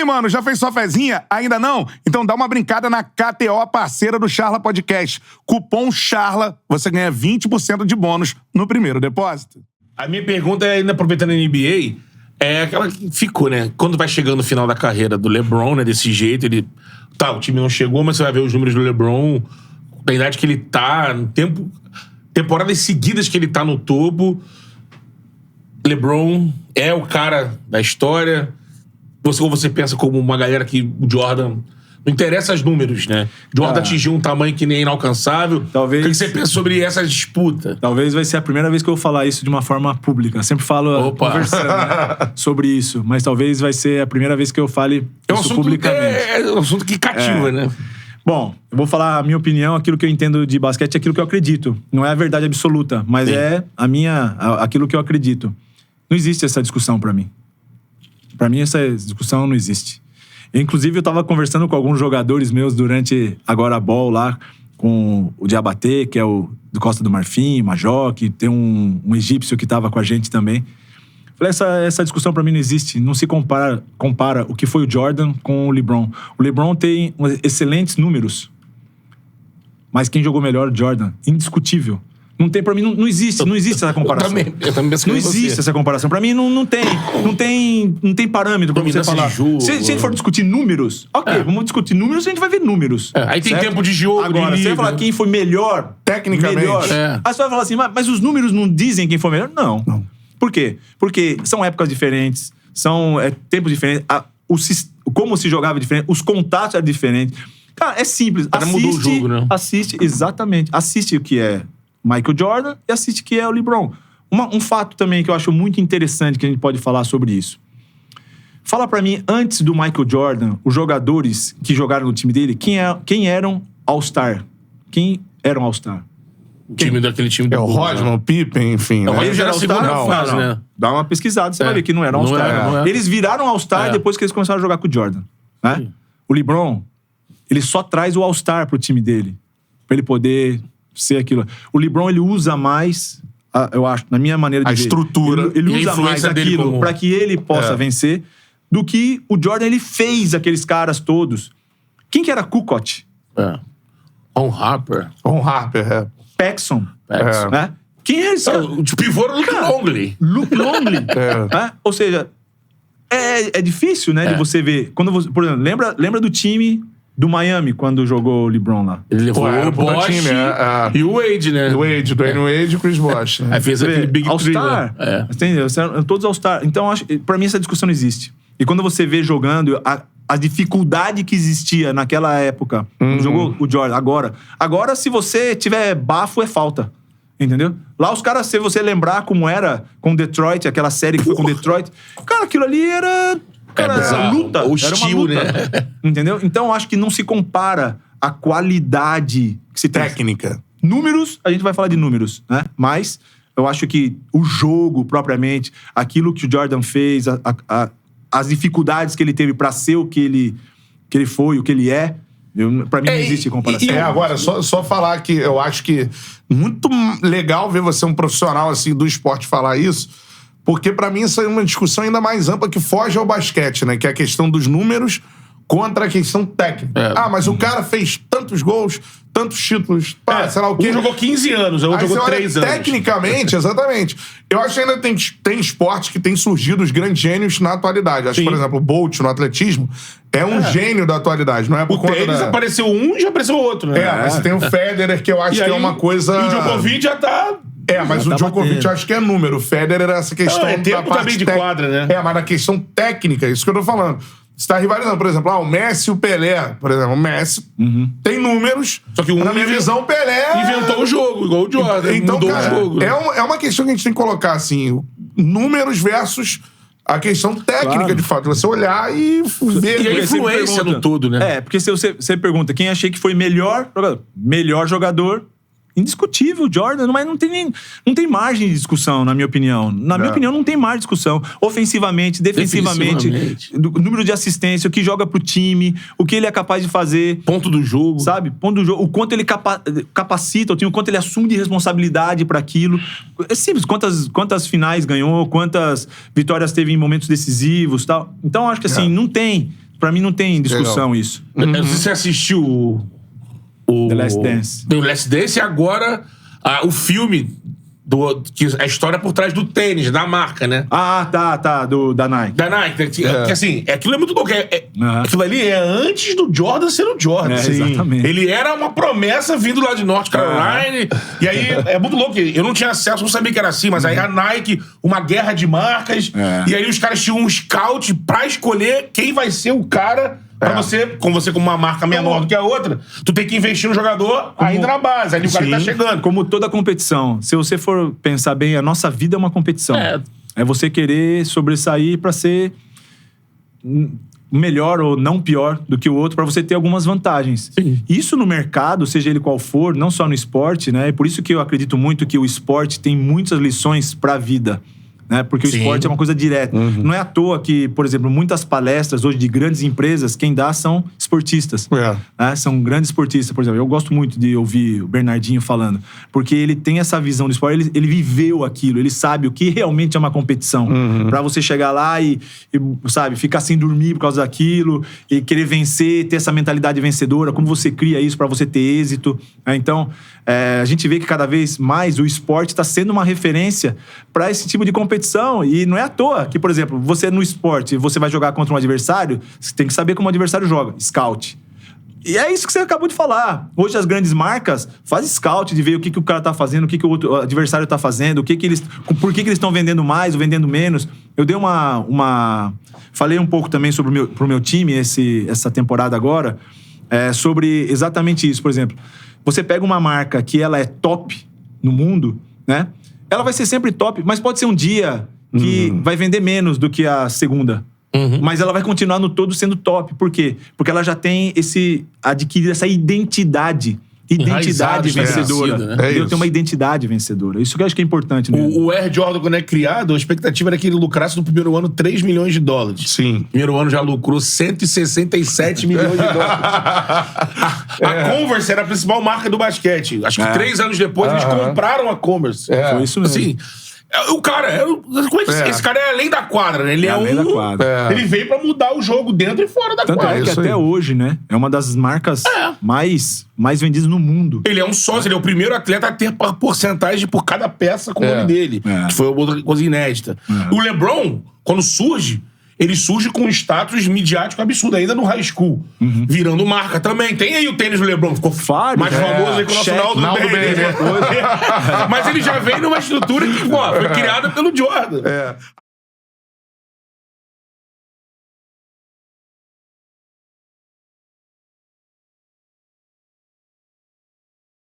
aí, mano, já fez sua fezinha? Ainda não? Então dá uma brincada na KTO, parceira do Charla Podcast. Cupom CHARLA, você ganha 20% de bônus no primeiro depósito. A minha pergunta é, ainda aproveitando a NBA, é aquela que ficou, né? Quando vai chegando no final da carreira do LeBron, né? Desse jeito, ele... Tá, o time não chegou, mas você vai ver os números do LeBron, da idade que ele tá, no tempo... Temporadas seguidas que ele tá no topo. LeBron é o cara da história. Ou você pensa como uma galera que o Jordan... Não interessa os números, né? Jordan atingiu um tamanho que nem é inalcançável. Talvez... O que você pensa sobre essa disputa? Talvez vai ser a primeira vez que eu vou falar isso de uma forma pública. Eu sempre falo conversando, né, sobre isso. Mas talvez vai ser a primeira vez que eu fale isso publicamente. É um assunto que cativa, né? Bom, eu vou falar a minha opinião, aquilo que eu entendo de basquete, aquilo que eu acredito. Não é a verdade absoluta, mas é aquilo que eu acredito. Não existe essa discussão pra mim. Pra mim, essa discussão não existe. Inclusive, eu tava conversando com alguns jogadores meus durante agora a Ball lá, com o Diabaté, que é o do Costa do Marfim, Major, que tem um egípcio que tava com a gente também. Falei, essa discussão pra mim não existe. Não se compara o que foi o Jordan com o LeBron. O LeBron tem excelentes números, mas quem jogou melhor é o Jordan. Indiscutível. Não tem, pra mim, não existe essa comparação. Eu também penso que não existe essa comparação. Pra mim, não tem parâmetro pra você falar. Se a gente for discutir números, vamos discutir números, a gente vai ver números. Aí tem certo? tempo de jogo. Agora, você vai falar quem foi melhor, tecnicamente. Aí você vai falar assim, mas os números não dizem quem foi melhor? Não. Por quê? Porque são épocas diferentes, são tempos diferentes, como se jogava diferente, os contatos eram diferentes. Cara, é simples. Mudou o jogo, né? Assiste, exatamente. Assiste o que é Michael Jordan e assiste o que é o LeBron. Um fato também que eu acho muito interessante que a gente pode falar sobre isso. Fala pra mim, antes do Michael Jordan, os jogadores que jogaram no time dele, quem eram All-Star? Quem eram All-Star? Daquele time do o Rodman, o Pippen, enfim. O Né? Rodman já era a segunda fase, né? Dá uma pesquisada, você vai ver que não eram All-Star. Não é. Eles viraram All-Star depois que eles começaram a jogar com o Jordan. Né? O LeBron, ele só traz o All-Star pro time dele. Pra ele poder ser aquilo. O LeBron, ele usa mais, eu acho, na minha maneira de ver. A estrutura. Ele usa mais aquilo pra que ele possa vencer do que o Jordan, ele fez aqueles caras todos. Quem que era Kukoc? Ron Harper. Paxson. Né? Quem é esse? O pivô era o Luke Longley. Luke Longley. Né? Ou seja, é difícil, né, de você ver. Por exemplo, lembra do time do Miami, quando jogou o LeBron lá? Ele levou o Bosh time, e o Wade, né? Dwayne Wade e o Chris Bosh. Né? Aí fez aquele Big All-Star. Entendeu? Todos All-Star. Então, pra mim, essa discussão não existe. E quando você vê jogando, a dificuldade que existia naquela época, quando jogou o Jordan, agora, se você tiver bafo, é falta. Entendeu? Lá os caras, se você lembrar como era com Detroit, aquela série que foi com Detroit, cara, aquilo ali era... Cara, era luta. Hostil, era uma luta, né? Entendeu? Então, eu acho que não se compara a qualidade que se tem. Técnica. Números, a gente vai falar de números, né? Mas eu acho que o jogo, propriamente, aquilo que o Jordan fez, as dificuldades que ele teve pra ser o que ele foi, o que ele é, pra mim não existe comparação. Agora, só falar que eu acho que muito legal ver você, um profissional assim do esporte, falar isso, porque pra mim isso é uma discussão ainda mais ampla que foge ao basquete, né? Que é a questão dos números contra a questão técnica. Mas o cara fez tantos gols, tantos títulos, sei lá o quê. Um jogou 15 anos, o outro jogou 3 anos. Tecnicamente, exatamente. Eu acho que ainda tem esportes que têm surgido os grandes gênios na atualidade. Acho que, por exemplo, o Bolt no atletismo é um gênio da atualidade. Não é por conta tênis apareceu um e já apareceu outro, né? Mas você tem o Federer, que eu acho que é uma coisa... E o Djokovic já tá... mas o Djokovic eu acho que é número. O Federer era essa questão é tempo da também de quadra, né? Mas na questão técnica, isso que eu tô falando. Você tá rivalizando, por exemplo, o Messi e o Pelé. Por exemplo, o Messi tem números. Só que na minha visão, o Pelé... Inventou o jogo, igual o Jordan. Então, mudou cara, o jogo. É uma questão que a gente tem que colocar, assim, números versus a questão técnica, de fato. Você olhar e ver. E a influência no todo, né? Porque se você pergunta quem achei que foi melhor jogador, indiscutível, Jordan, mas não tem margem de discussão, na minha opinião. Na minha opinião, não tem margem de discussão. Ofensivamente, defensivamente, do número de assistência, o que joga pro time, o que ele é capaz de fazer. Ponto do jogo. Sabe? Ponto do jogo. O quanto ele capacita o time, o quanto ele assume de responsabilidade pra aquilo. É simples. Quantas finais ganhou, quantas vitórias teve em momentos decisivos e tal. Então, acho que assim, não tem. Pra mim não tem discussão isso. Eu não sei se você assistiu o The Last Dance. The Last Dance e agora o filme, que a história por trás do tênis, da marca, né? Ah, tá. Da Nike. Da Nike. Que assim, aquilo é muito louco. Aquilo ali é antes do Jordan ser o Jordan. Exatamente. Ele era uma promessa vindo lá de North Carolina. E aí, é muito louco. Eu não tinha acesso, não sabia que era assim, mas aí a Nike, uma guerra de marcas. E aí os caras tinham um scout pra escolher quem vai ser o cara. Pra você, como uma marca menor do que a outra, tu tem que investir no jogador ainda na base. Aí o cara tá chegando. Como toda competição. Se você for pensar bem, a nossa vida é uma competição. É você querer sobressair pra ser melhor ou não pior do que o outro, pra você ter algumas vantagens. Sim. Isso no mercado, seja ele qual for, não só no esporte, né? É por isso que eu acredito muito que o esporte tem muitas lições pra vida. Né? Porque o esporte é uma coisa direta. Não é à toa que, por exemplo, muitas palestras hoje de grandes empresas, quem dá são esportistas. Né? São grandes esportistas, por exemplo. Eu gosto muito de ouvir o Bernardinho falando, porque ele tem essa visão do esporte, ele viveu aquilo, ele sabe o que realmente é uma competição. Pra você chegar lá e, sabe, ficar sem dormir por causa daquilo, e querer vencer, ter essa mentalidade vencedora, como você cria isso pra você ter êxito. Então, a gente vê que cada vez mais o esporte tá sendo uma referência pra esse tipo de competição. E não é à toa que, por exemplo, você no esporte, você vai jogar contra um adversário, você tem que saber como o adversário joga. Scout. E é isso que você acabou de falar. Hoje as grandes marcas fazem scout de ver o que o cara tá fazendo, o que o outro adversário tá fazendo, por que eles estão vendendo mais ou vendendo menos. Eu dei falei um pouco também sobre pro meu time essa temporada agora, sobre exatamente isso. Por exemplo, você pega uma marca que ela é top no mundo, né? Ela vai ser sempre top, mas pode ser um dia que vai vender menos do que a segunda. Mas ela vai continuar no todo sendo top. Por quê? Porque ela já tem adquirido essa identidade vencedora. Né? Tem uma identidade vencedora. Isso que eu acho que é importante. Né? O Air Jordan, quando é criado, a expectativa era que ele lucrasse no primeiro ano $3 milhões. Sim. No primeiro ano já lucrou 167 milhões de dólares. A Converse era a principal marca do basquete. Acho que 3 anos depois eles compraram a Converse. Foi isso mesmo. Assim, o cara, como é que esse cara é além da quadra, né? Ele além da quadra. Ele veio pra mudar o jogo dentro e fora da Tanto quadra. É que até hoje, né? É uma das marcas mais vendidas no mundo. Ele é um sócio, ele é o primeiro atleta a ter porcentagem por cada peça com o nome dele. Que foi outra coisa inédita. O LeBron, quando surge, ele surge com um status midiático absurdo, ainda no high school. Virando marca também. Tem aí o tênis do LeBron, ficou mais famoso aí que o nosso Naldo Bene. Mas ele já vem numa estrutura que foi criada pelo Jordan.